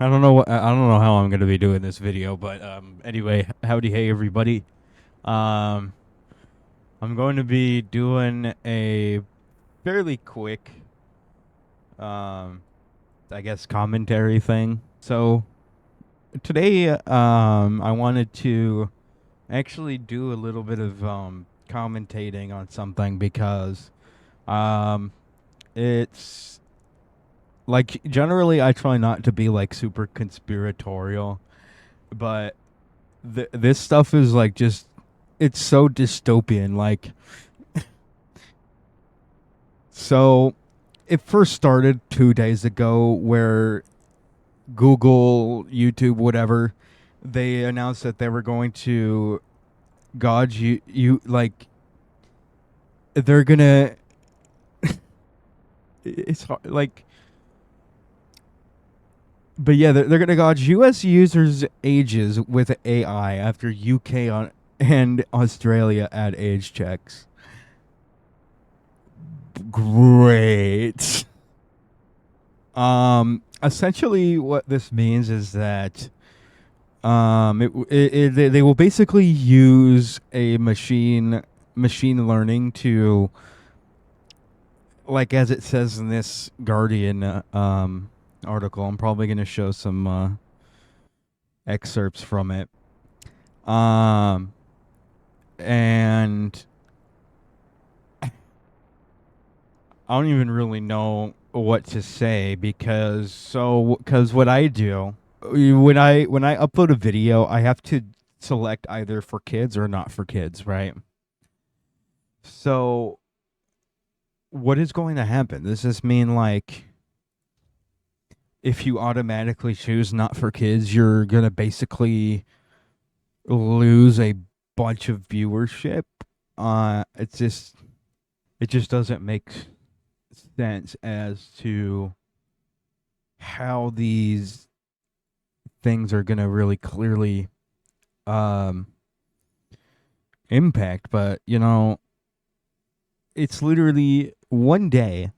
I don't know how I'm gonna be doing this video, but anyway, howdy, hey everybody. Um, I'm going to be doing a fairly quick, um, I guess commentary thing. So today, I wanted to actually do a little bit of commentating on something because um, it's like generally I try not to be like super conspiratorial, but this stuff is like just it's so dystopian. Like, so it first started 2 days ago where Google, YouTube, whatever, they announced that they were going to gauge you like they're gonna it's hard, like, but yeah, they're gonna gauge US users ages with AI after and Australia add age checks. Great. Essentially, what this means is that they will basically use a machine learning to, like, as it says in this Guardian article. I'm probably going to show some excerpts from it. And I don't even really know what to say because what I do when I upload a video, I have to select either for kids or not for kids, right? So what is going to happen? Does this mean like if you automatically choose not for kids, you're going to basically lose a bunch of viewership? It just doesn't make sense as to how these things are going to really clearly um impact, but it's literally one day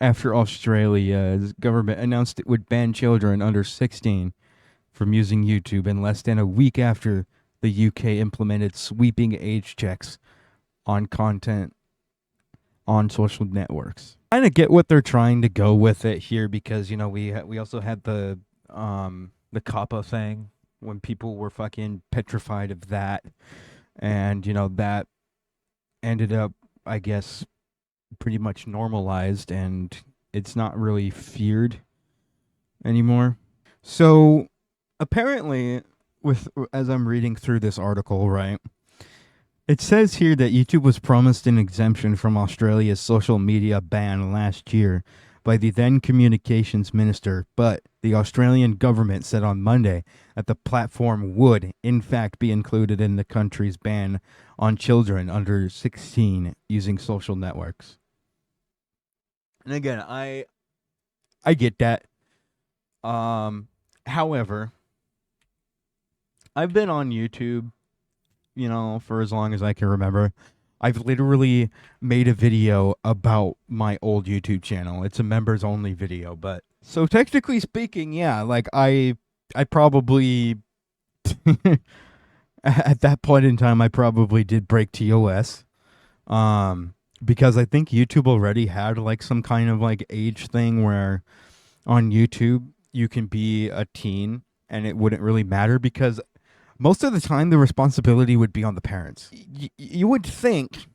after Australia's government announced it would ban children under 16 from using YouTube, and less than a week after the UK implemented sweeping age checks on content on social networks. I kind of get what they're trying to go with it here because we also had the COPPA thing when people were fucking petrified of that, and that ended up, I guess, pretty much normalized, and it's not really feared anymore. So apparently, with as I'm reading through this article, right, it says here that YouTube was promised an exemption from Australia's social media ban last year by the then communications minister, but the Australian government said on Monday that the platform would, in fact, be included in the country's ban on children under 16 using social networks. And again, I get that. However, I've been on YouTube, for as long as I can remember. I've literally made a video about my old YouTube channel. It's a members only video, but so technically speaking, yeah, like I probably at that point in time I probably did break TOS. Because I think YouTube already had like some kind of like age thing where on YouTube you can be a teen and it wouldn't really matter because most of the time the responsibility would be on the parents. You would think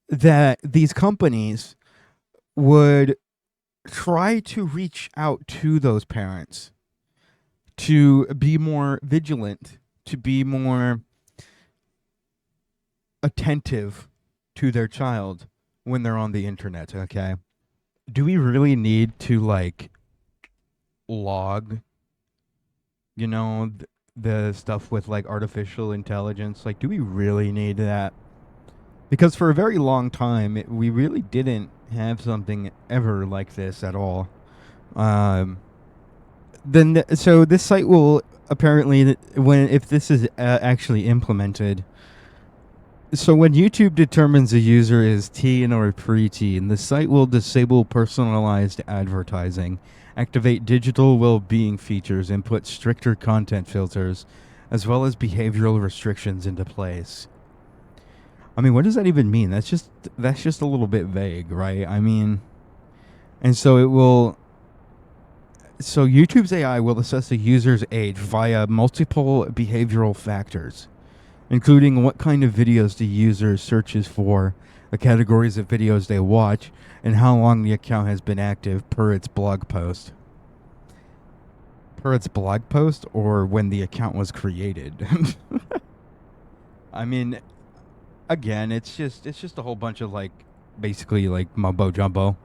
that these companies would try to reach out to those parents to be more vigilant, to be more attentive to their child when they're on the internet, okay? Do we really need to like log, the stuff with like artificial intelligence? Like, do we really need that? Because for a very long time, we really didn't have something ever like this at all. So this site will apparently, if this is actually implemented, So when YouTube determines a user is teen or preteen, the site will disable personalized advertising, activate digital well-being features, and put stricter content filters, as well as behavioral restrictions into place. I mean, what does that even mean? That's just a little bit vague, right? I mean, and so it will. So YouTube's AI will assess a user's age via multiple behavioral factors, including what kind of videos the user searches for, the categories of videos they watch, and how long the account has been active per its blog post. Per its blog post, or when the account was created. I mean, again, it's just a whole bunch of like basically like mumbo jumbo.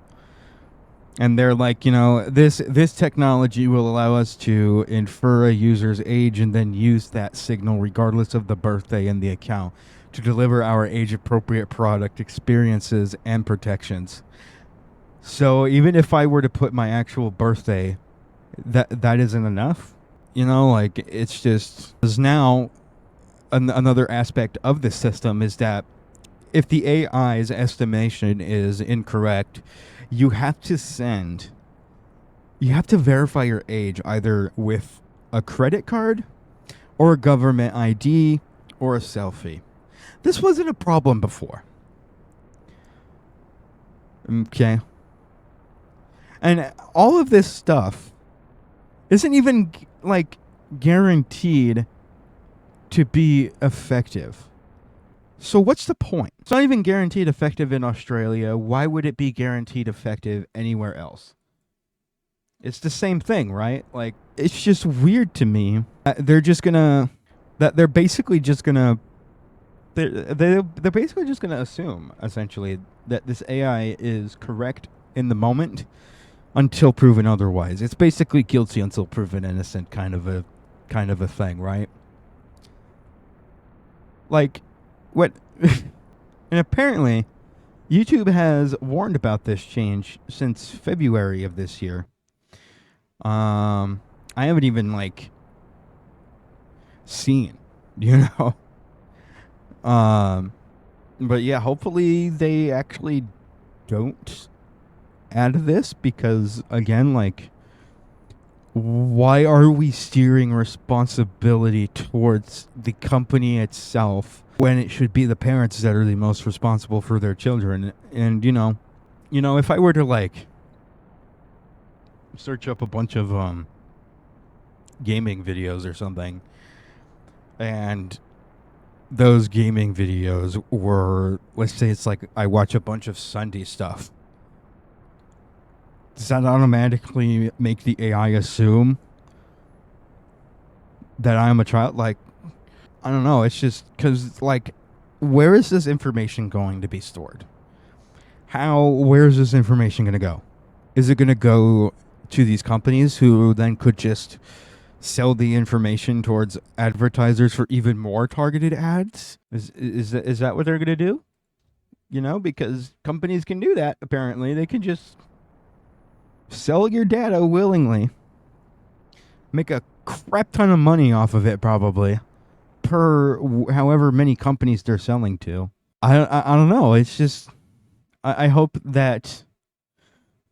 And they're like, this technology will allow us to infer a user's age and then use that signal regardless of the birthday in the account to deliver our age appropriate product experiences and protections. So even if I were to put my actual birthday, that isn't enough. Like it's just because now another aspect of this system is that if the AI's estimation is incorrect, you have to send you have to verify your age either with a credit card or a government ID or a selfie. This wasn't a problem before. Okay. And all of this stuff isn't even like guaranteed to be effective. So what's the point? It's not even guaranteed effective in Australia. Why would it be guaranteed effective anywhere else? It's the same thing, right? Like, it's just weird to me. They're basically just gonna they're basically just gonna assume essentially that this AI is correct in the moment until proven otherwise. It's basically guilty until proven innocent kind of a thing, right? Like, what? And apparently, YouTube has warned about this change since February of this year. I haven't even like seen, you know. But yeah, hopefully they actually don't add this because again, like, why are we steering responsibility towards the company itself when it should be the parents that are the most responsible for their children? And if I were to like search up a bunch of gaming videos or something, and those gaming videos were, let's say it's like I watch a bunch of Sunday stuff, does that automatically make the AI assume that I'm a child? Like, I don't know. It's just because, like, where is this information going to be stored? Where is this information going to go? Is it going to go to these companies who then could just sell the information towards advertisers for even more targeted ads? Is that what they're going to do? Because companies can do that, apparently. They can just sell your data willingly, make a crap ton of money off of it, probably, per however many companies they're selling to. I don't know. It's just, I hope that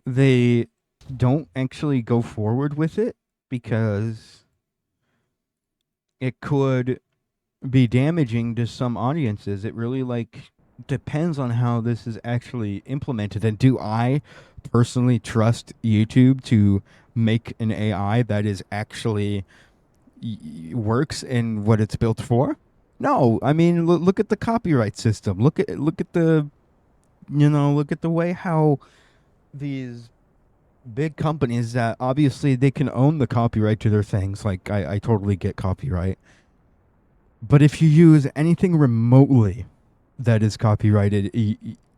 they don't actually go forward with it because it could be damaging to some audiences. It really like depends on how this is actually implemented. And do I personally trust YouTube to make an AI that is actually works in what it's built for? No. I mean, look at the copyright system. Look at the way how these big companies that obviously they can own the copyright to their things. Like I totally get copyright. But if you use anything remotely that is copyrighted,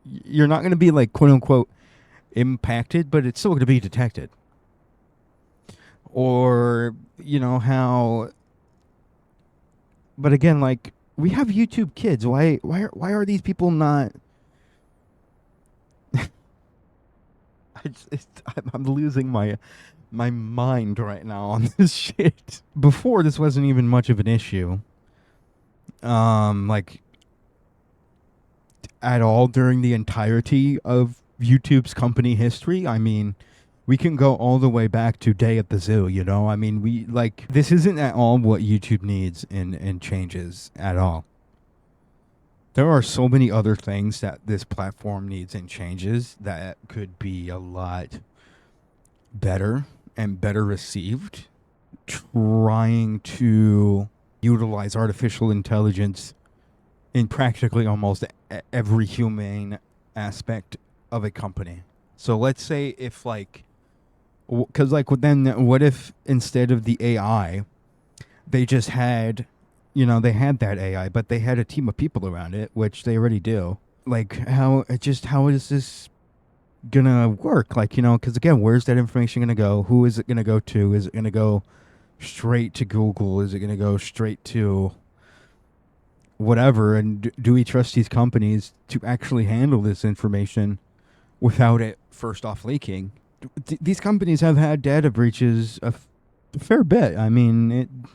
you're not going to be like quote unquote impacted, but it's still going to be detected. Or, how. But again, like, we have YouTube Kids. Why are these people not? I'm losing my mind right now on this shit. Before, this wasn't even much of an issue. Like, at all during the entirety of YouTube's company history. I mean, we can go all the way back to Day at the Zoo, you know? I mean, we like this isn't at all what YouTube needs in changes at all. There are so many other things that this platform needs and changes that could be a lot better and better received. Trying to utilize artificial intelligence in practically almost every humane aspect of a company. So let's say if like, because like then what if instead of the AI, they just had, they had that AI, but they had a team of people around it, which they already do. Like how is this gonna work? Like, because again, where's that information gonna go? Who is it gonna go to? Is it gonna go straight to Google? Is it gonna go straight to whatever? And do we trust these companies to actually handle this information without it first off leaking? These companies have had data breaches a fair bit. I mean,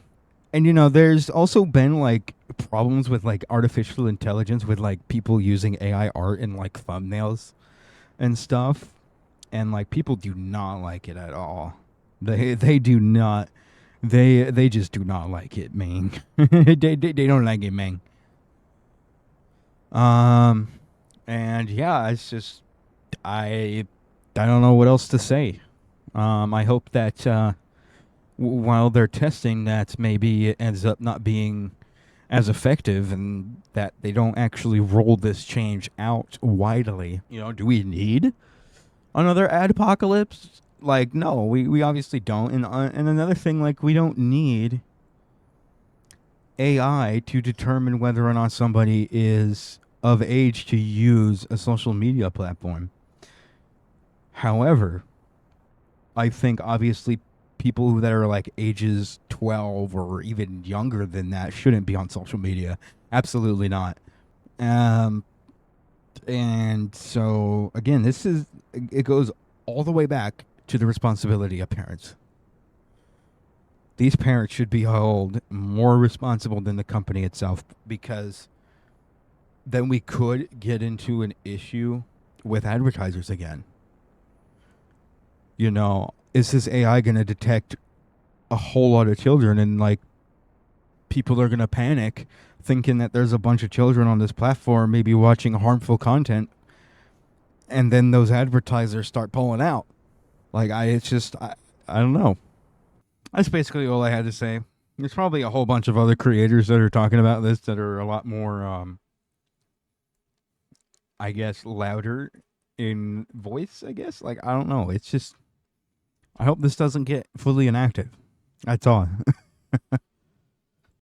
and there's also been like problems with like artificial intelligence with like people using AI art in like thumbnails and stuff, and like people do not like it at all. They do not. They just do not like it, man. They don't like it, man. Um, and yeah, it's just I don't know what else to say. I hope that while they're testing, that maybe it ends up not being as effective, and that they don't actually roll this change out widely. Do we need another ad apocalypse? Like, no, we obviously don't. And another thing, like, we don't need AI to determine whether or not somebody is of age to use a social media platform. However, I think obviously people that are like ages 12 or even younger than that shouldn't be on social media. Absolutely not. Um, and so again, it goes all the way back to the responsibility of parents. These parents should be held more responsible than the company itself, because then we could get into an issue with advertisers again. Is this AI going to detect a whole lot of children, and like people are going to panic thinking that there's a bunch of children on this platform maybe watching harmful content, and then those advertisers start pulling out? Like, I don't know. That's basically all I had to say. There's probably a whole bunch of other creators that are talking about this that are a lot more I guess louder in voice, I guess. Like, I don't know. It's just I hope this doesn't get fully enacted. That's all.